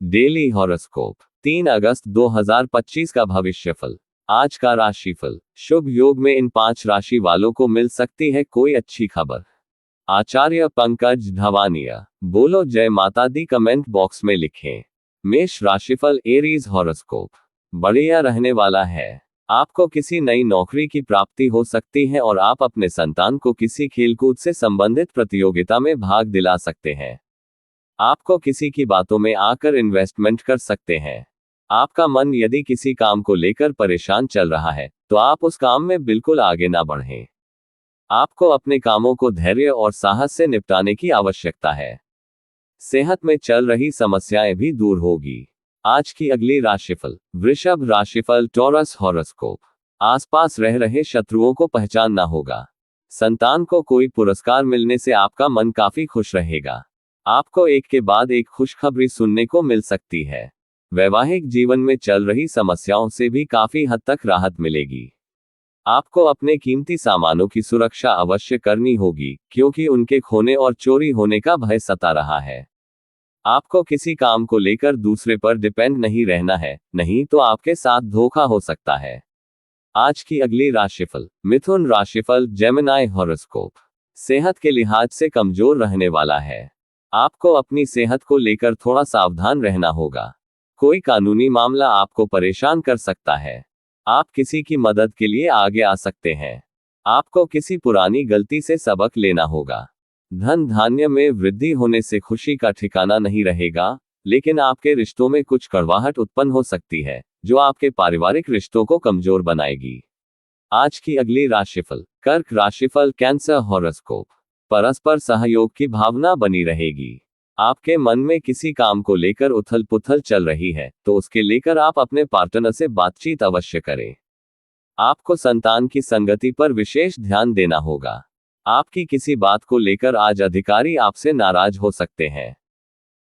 Daily horoscope 3 अगस्त 2025 का भविष्यफल। आज का राशिफल। शुभ योग में इन 5 राशि वालों को मिल सकती है कोई अच्छी खबर। आचार्य पंकज धवानिया। बोलो जय माता दी कमेंट बॉक्स में लिखें। मेष राशिफल एरीज हॉरोस्कोप बढ़िया रहने वाला है। आपको किसी नई नौकरी की प्राप्ति हो सकती है और आप अपने संतान को किसी खेलकूद से संबंधित प्रतियोगिता में भाग दिला सकते हैं। आपको किसी की बातों में आकर इन्वेस्टमेंट कर सकते हैं। आपका मन यदि किसी काम को लेकर परेशान चल रहा है तो आप उस काम में बिल्कुल आगे ना बढ़ें। आपको अपने कामों को धैर्य और साहस से निपटाने की आवश्यकता है। सेहत में चल रही समस्याएं भी दूर होगी। आज की अगली राशिफल। वृषभ राशिफल टॉरस हॉरोस्कोप। आसपास रह रहे शत्रुओं को पहचानना होगा। संतान को कोई पुरस्कार मिलने से आपका मन काफी खुश रहेगा। आपको एक के बाद एक खुशखबरी सुनने को मिल सकती है। वैवाहिक जीवन में चल रही समस्याओं से भी काफी हद तक राहत मिलेगी। आपको अपने कीमती सामानों की सुरक्षा अवश्य करनी होगी क्योंकि उनके खोने और चोरी होने का भय सता रहा है। आपको किसी काम को लेकर दूसरे पर डिपेंड नहीं रहना है, नहीं तो आपके साथ धोखा हो सकता है। आज की अगली राशिफल। मिथुन राशिफल जेमिनी हॉरोस्कोप। सेहत के लिहाज से कमजोर रहने वाला है। आपको अपनी सेहत को लेकर थोड़ा सावधान रहना होगा। कोई कानूनी मामला आपको परेशान कर सकता है। आप किसी की मदद के लिए आगे आ सकते हैं। आपको किसी पुरानी गलती से सबक लेना होगा। धन धान्य में वृद्धि होने से खुशी का ठिकाना नहीं रहेगा, लेकिन आपके रिश्तों में कुछ कड़वाहट उत्पन्न हो सकती है जो आपके पारिवारिक रिश्तों को कमजोर बनाएगी। आज की अगली राशिफल। कर्क राशिफल कैंसर हॉरोस्कोप। परस्पर सहयोग की भावना बनी रहेगी। आपके मन में किसी काम को लेकर उथल पुथल चल रही है तो उसके लेकर आप अपने पार्टनर से बातचीत अवश्य करें। आपको संतान की संगति पर विशेष ध्यान देना होगा। आपकी किसी बात को लेकर आज अधिकारी आपसे नाराज हो सकते हैं।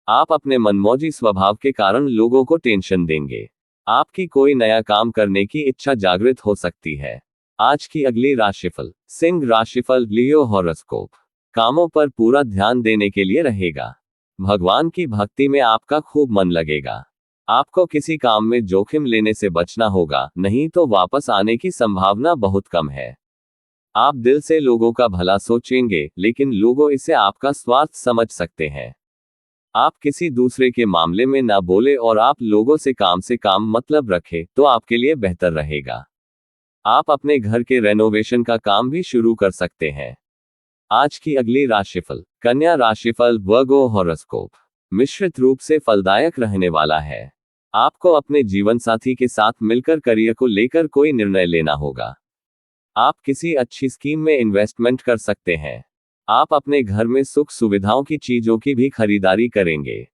आप अपने मनमौजी स्वभाव के कारण लोगों को टेंशन देंगे। आपकी कोई नया काम करने की इच्छा जागृत हो सकती है। आज की अगली राशिफल। सिंह राशिफल लियो हॉरोस्कोप। कामों पर पूरा ध्यान देने के लिए रहेगा। भगवान की भक्ति में आपका खूब मन लगेगा। आपको किसी काम में जोखिम लेने से बचना होगा, नहीं तो वापस आने की संभावना बहुत कम है। आप दिल से लोगों का भला सोचेंगे, लेकिन लोगों इसे आपका स्वार्थ समझ सकते हैं। आप किसी दूसरे के मामले में ना बोले और आप लोगों से काम मतलब रखें तो आपके लिए बेहतर रहेगा। आप अपने घर के रेनोवेशन का काम भी शुरू कर सकते हैं। आज की अगली राशिफल। कन्या राशिफल वर्गो हॉरोस्कोप। मिश्रित रूप से फलदायक रहने वाला है। आपको अपने जीवन साथी के साथ मिलकर करियर को लेकर कोई निर्णय लेना होगा। आप किसी अच्छी स्कीम में इन्वेस्टमेंट कर सकते हैं। आप अपने घर में सुख सुविधाओं की चीजों की भी खरीदारी करेंगे।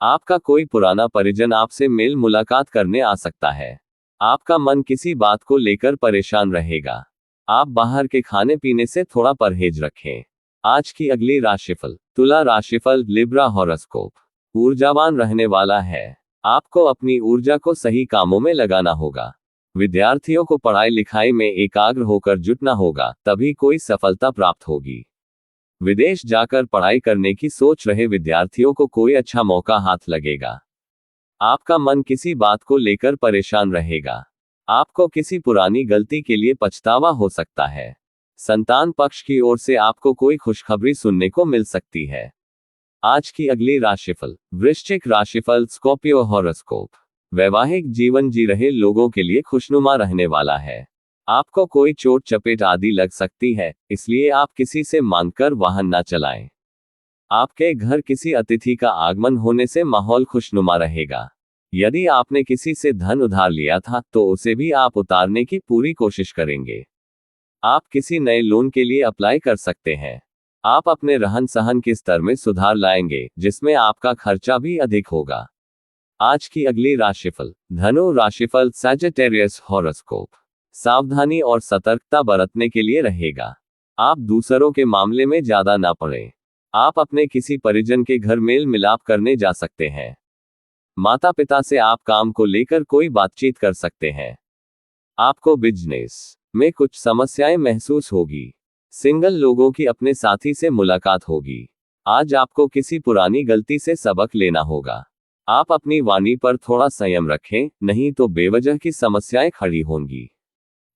आपका कोई पुराना परिजन आपसे मेल मुलाकात करने आ सकता है। आपका मन किसी बात को लेकर परेशान रहेगा। आप बाहर के खाने पीने से थोड़ा परहेज रखें। आज की अगली राशिफल। तुला राशिफल लिब्रा हॉरोस्कोप। ऊर्जावान रहने वाला है। आपको अपनी ऊर्जा को सही कामों में लगाना होगा। विद्यार्थियों को पढ़ाई लिखाई में एकाग्र होकर जुटना होगा, तभी कोई सफलता प्राप्त होगी। विदेश जाकर पढ़ाई करने की सोच रहे विद्यार्थियों को कोई अच्छा मौका हाथ लगेगा। आपका मन किसी बात को लेकर परेशान रहेगा। आपको किसी पुरानी गलती के लिए पछतावा हो सकता है। संतान पक्ष की ओर से आपको कोई खुशखबरी सुनने को मिल सकती है। आज की अगली राशिफल। वृश्चिक राशिफल स्कॉर्पियो हॉरोस्कोप। वैवाहिक जीवन जी रहे लोगों के लिए खुशनुमा रहने वाला है। आपको कोई चोट चपेट आदि लग सकती है, इसलिए आप किसी से मांगकर वाहन ना चलाएं। आपके घर किसी अतिथि का आगमन होने से माहौल खुशनुमा रहेगा। यदि आपने किसी से धन उधार लिया था तो उसे भी आप उतारने की पूरी कोशिश करेंगे। आप किसी नए लोन के लिए अप्लाई कर सकते हैं। आप अपने रहन सहन के स्तर में सुधार लाएंगे, जिसमें आपका खर्चा भी अधिक होगा। आज की अगली राशिफल। धनु राशिफल सैजिटेरियस हॉरोस्कोप। सावधानी और सतर्कता बरतने के लिए रहेगा। आप दूसरों के मामले में ज्यादा ना पड़ें। आप अपने किसी परिजन के घर मेल मिलाप करने जा सकते हैं। माता पिता से आप काम को लेकर कोई बातचीत कर सकते हैं। आपको बिजनेस में कुछ समस्याएं महसूस होगी। सिंगल लोगों की अपने साथी से मुलाकात होगी। आज आपको किसी पुरानी गलती से सबक लेना होगा। आप अपनी वाणी पर थोड़ा संयम रखें, नहीं तो बेवजह की समस्याएं खड़ी होंगी।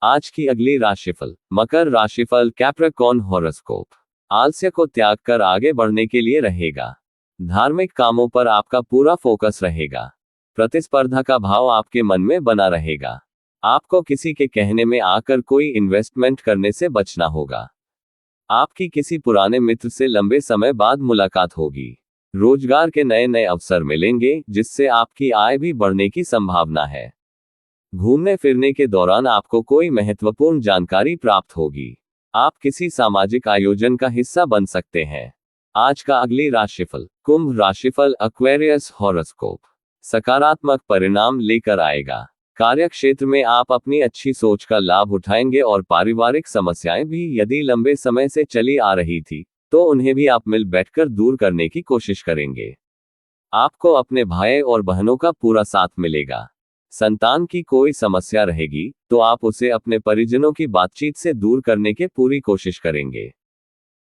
आज की अगली राशिफल। मकर राशिफल, कैप्रिकॉर्न हॉरोस्कोप। आलस्य को त्याग कर आगे बढ़ने के लिए रहेगा। धार्मिक कामों पर आपका पूरा फोकस रहेगा। प्रतिस्पर्धा का भाव आपके मन में बना रहेगा। आपको किसी के कहने में आकर कोई इन्वेस्टमेंट करने से बचना होगा। आपकी किसी पुराने मित्र से लंबे समय बाद मुलाकात होगी। रोजगार के नए नए अवसर मिलेंगे, जिससे आपकी आय भी बढ़ने की संभावना है। घूमने फिरने के दौरान आपको कोई महत्वपूर्ण जानकारी प्राप्त होगी। आप किसी सामाजिक आयोजन का हिस्सा बन सकते हैं। आज का अगली राशिफल। कुंभ राशिफल, एक्वेरियस हॉरोस्कोप। सकारात्मक परिणाम लेकर आएगा। कार्यक्षेत्र में आप अपनी अच्छी सोच का लाभ उठाएंगे और पारिवारिक समस्याएं भी यदि लंबे समय से चली आ रही थी, तो उन्हें भी आप मिल बैठकर दूर करने की कोशिश करेंगे। आपको अपने भाई और बहनों का पूरा साथ मिलेगा। संतान की कोई समस्या रहेगी, तो आप उसे अपने परिजनों की बातचीत से दूर करने की पूरी कोशिश करेंगे।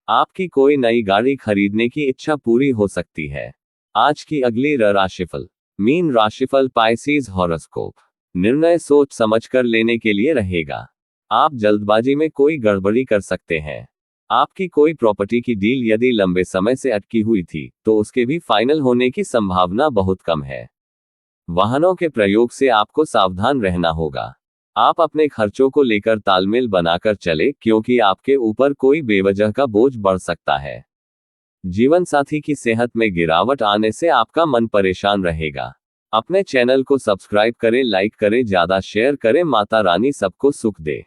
आपकी कोई नई गाड़ी खरीदने की इच्छा पूरी हो सकती है। आज की अगली राशिफल। मीन राशिफल, पाइसेस हॉरोस्कोप। निर्णय सोच समझकर लेने के लिए रहेगा। आप जल्दबाजी में कोई गड़बड़ी कर सकते हैं। आपकी कोई प्रॉपर्टी की डील यदि लंबे समय से अटकी हुई थी, तो उसके भी फाइनल होने की संभावना बहुत कम है। वाहनों के प्रयोग से आपको सावधान रहना होगा। आप अपने खर्चों को लेकर तालमेल बनाकर चले, क्योंकि आपके ऊपर कोई बेवजह का बोझ बढ़ सकता है। जीवन साथी की सेहत में गिरावट आने से आपका मन परेशान रहेगा। अपने चैनल को सब्सक्राइब करें, लाइक करें, ज्यादा शेयर करें। माता रानी सबको सुख दे।